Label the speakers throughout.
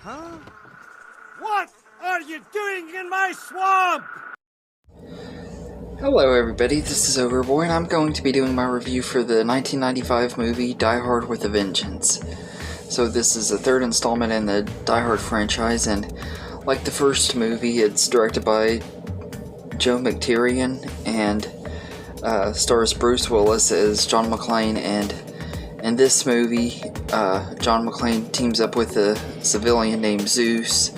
Speaker 1: Huh? What are you doing in my swamp?
Speaker 2: Hello everybody, this is Overboy, and I'm going to be doing my review for the 1995 movie Die Hard with a Vengeance. So this is the third installment in the Die Hard franchise, and like the first movie, it's directed by Joe McTiernan and stars Bruce Willis as John McClane, and in this movie, John McClane teams up with a civilian named Zeus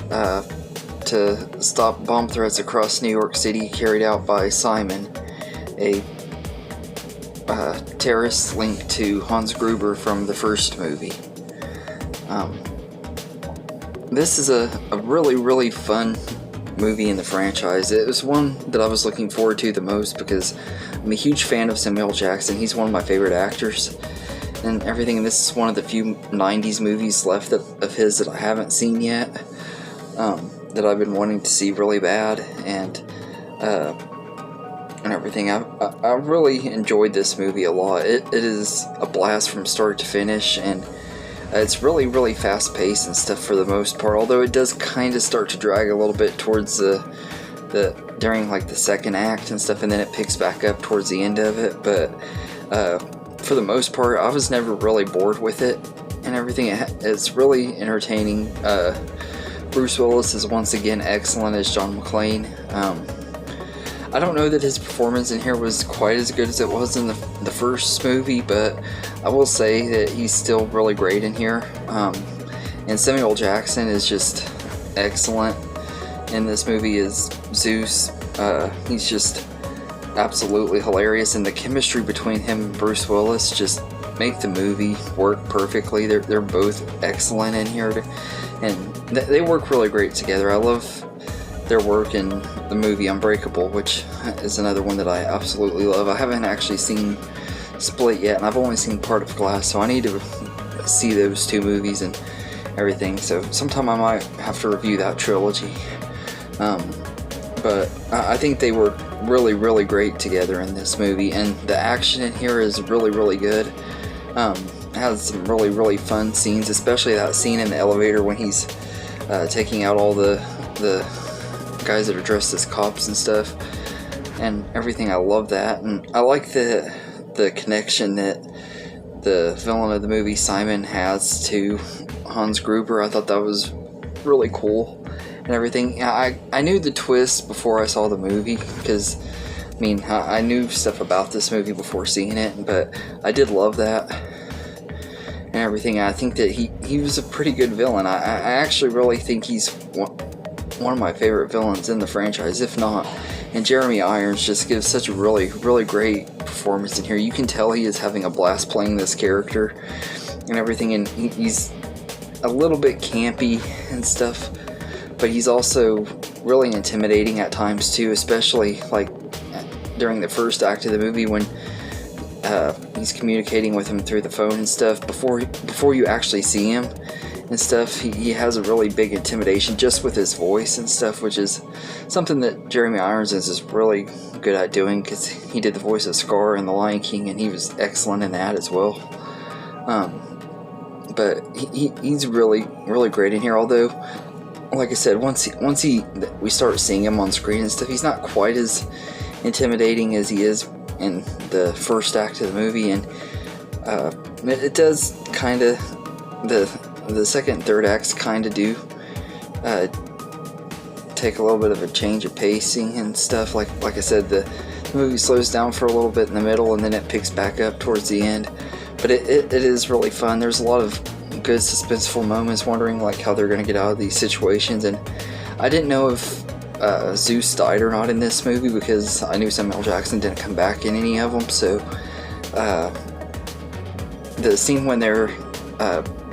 Speaker 2: to stop bomb threats across New York City carried out by Simon, a terrorist linked to Hans Gruber from the first movie. This is a really fun movie in the franchise. It was one that I was looking forward to the most because I'm a huge fan of Samuel Jackson. He's one of my favorite actors and everything. This is one of the few 90s movies left of his that I haven't seen yet, that I've been wanting to see really bad, and everything. I really enjoyed this movie a lot. It is a blast from start to finish, and it's really fast paced and stuff for the most part, although it does kind of start to drag a little bit towards during like the second act and stuff, and then it picks back up towards the end of it. But for the most part, I was never really bored with it and everything. It's really entertaining. Bruce Willis is once again excellent as John McClane. I don't know that his performance in here was quite as good as it was in the first movie, but I will say that he's still really great in here. And Samuel Jackson is just excellent in this movie as Zeus. He's just absolutely hilarious, and the chemistry between him and Bruce Willis just make the movie work perfectly. They're both excellent in here, and they work really great together. I love their work in the movie Unbreakable, which is another one that I absolutely love. I haven't actually seen Split yet, and I've only seen part of Glass, so I need to see those two movies and everything. So sometime I might have to review that trilogy. But I think they work really great together in this movie, and the action in here is really good. It has some really fun scenes, especially that scene in the elevator when he's taking out all the guys that are dressed as cops and stuff and everything. I love that, and I like the connection that the villain of the movie, Simon, has to Hans Gruber. I thought that was really cool and everything. I knew the twist before I saw the movie, because I knew stuff about this movie before seeing it, but I did love that and everything. I think that he was a pretty good villain. I actually really think he's one of my favorite villains in the franchise, if not. And Jeremy Irons just gives such a really great performance in here. You can tell he is having a blast playing this character and everything, and he's a little bit campy and stuff, but he's also really intimidating at times too, especially like during the first act of the movie when he's communicating with him through the phone and stuff. Before you actually see him and stuff, he has a really big intimidation just with his voice and stuff, which is something that Jeremy Irons is really good at doing, because he did the voice of Scar in The Lion King, and he was excellent in that as well. But he's really great in here, although like I said, once we start seeing him on screen and stuff, he's not quite as intimidating as he is in the first act of the movie, and it does kind of, the second and third acts kind of do take a little bit of a change of pacing and stuff. Like I said, the movie slows down for a little bit in the middle, and then it picks back up towards the end. But it is really fun. There's a lot of good suspenseful moments, wondering like how they're going to get out of these situations. And I didn't know if Zeus died or not in this movie, because I knew Samuel Jackson didn't come back in any of them. So the scene when they're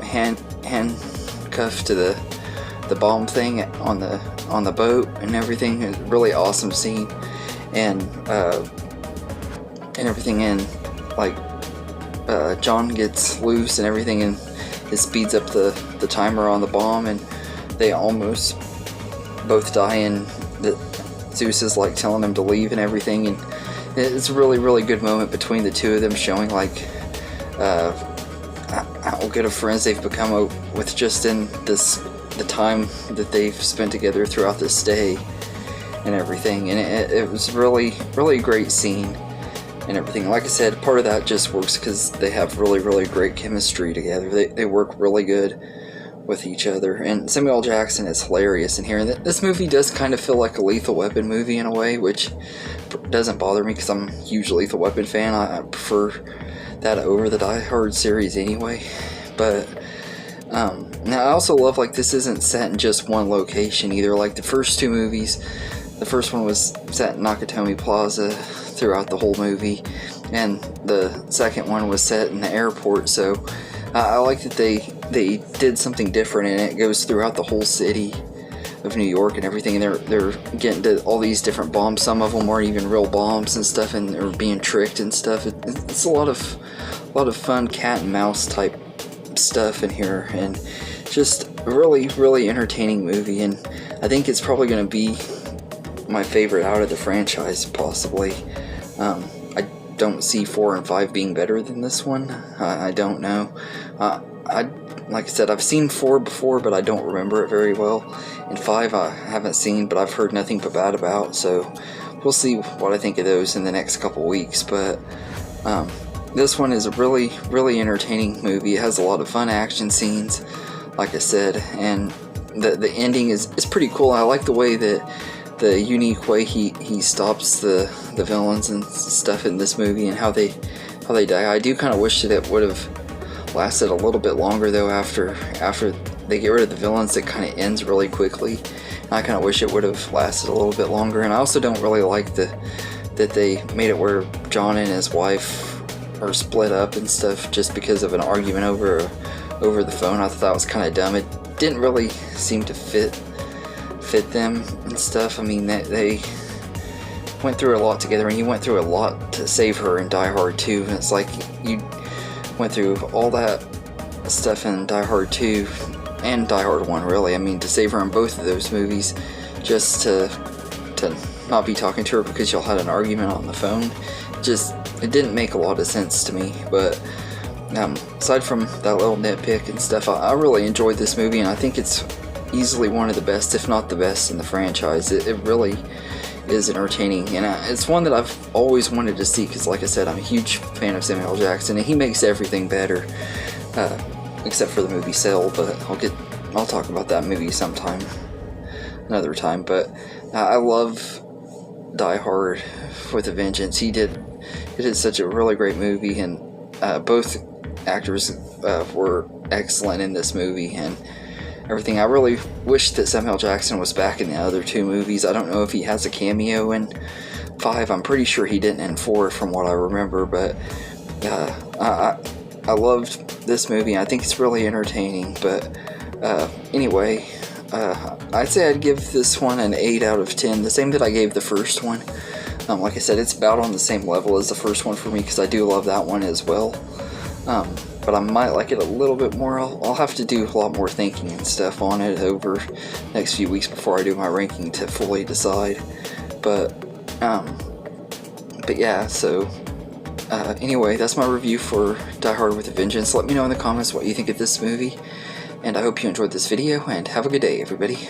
Speaker 2: handcuffed to the bomb thing on the boat and everything is a really awesome scene, and everything, and like John gets loose and everything, and it speeds up the timer on the bomb, and they almost both die, and Zeus is like telling them to leave and everything, and it's a really good moment between the two of them, showing like how good of friends they've become with just in the time that they've spent together throughout this day and everything. And it was really a great scene and everything. Like I said, part of that just works because they have really great chemistry together. They work really good with each other, and Samuel L. Jackson is hilarious in here. And this movie does kind of feel like a Lethal Weapon movie in a way, which doesn't bother me because I'm a huge Lethal Weapon fan. I prefer that over the Die Hard series anyway. But now I also love, like, this isn't set in just one location either. Like the first two movies, the first one was set in Nakatomi Plaza throughout the whole movie, and the second one was set in the airport. So I like that they did something different, and it goes throughout the whole city of New York and everything. And they're getting to all these different bombs. Some of them aren't even real bombs and stuff, and they're being tricked and stuff. It's a lot of fun cat and mouse type stuff in here, and just a really entertaining movie. And I think it's probably going to be my favorite out of the franchise, possibly. I don't see 4 and 5 being better than this one. I don't know. Like I said, I've seen 4 before, but I don't remember it very well. And 5 I haven't seen, but I've heard nothing but bad about. So we'll see what I think of those in the next couple weeks. But this one is a really entertaining movie. It has a lot of fun action scenes, like I said, and the ending is pretty cool. I like the way that the unique way he stops the villains and stuff in this movie, and how they die. I do kind of wish that it would have lasted a little bit longer though. After they get rid of the villains, it kind of ends really quickly. I kind of wish it would have lasted a little bit longer. And I also don't really like that they made it where John and his wife are split up and stuff just because of an argument over the phone. I thought that was kind of dumb. It didn't really seem to fit them and stuff. I mean, they went through a lot together, and he went through a lot to save her in Die Hard 2, and it's like you went through all that stuff in Die Hard 2 and Die Hard 1, really. I mean, to save her in both of those movies, just to not be talking to her because y'all had an argument on the phone. It didn't make a lot of sense to me. But aside from that little nitpick and stuff, I really enjoyed this movie, and I think it's easily one of the best, if not the best, in the franchise. It really is entertaining, and it's one that I've always wanted to see because, like I said, I'm a huge fan of Samuel L. Jackson, and he makes everything better, except for the movie Cell. But I'll talk about that movie sometime, another time. But I love Die Hard with a Vengeance. He did such a really great movie, and both actors were excellent in this movie and everything. I really wish that Samuel L. Jackson was back in the other 2 movies. I don't know if he has a cameo in 5. I'm pretty sure he didn't in 4 from what I remember, but I loved this movie. I think it's really entertaining. But anyway, I'd say I'd give this one an 8 out of 10, the same that I gave the first one. Like I said, it's about on the same level as the first one for me because I do love that one as well. But I might like it a little bit more. I'll have to do a lot more thinking and stuff on it over the next few weeks before I do my ranking to fully decide. But yeah, so anyway, that's my review for Die Hard with a Vengeance. Let me know in the comments what you think of this movie, and I hope you enjoyed this video, and have a good day, everybody.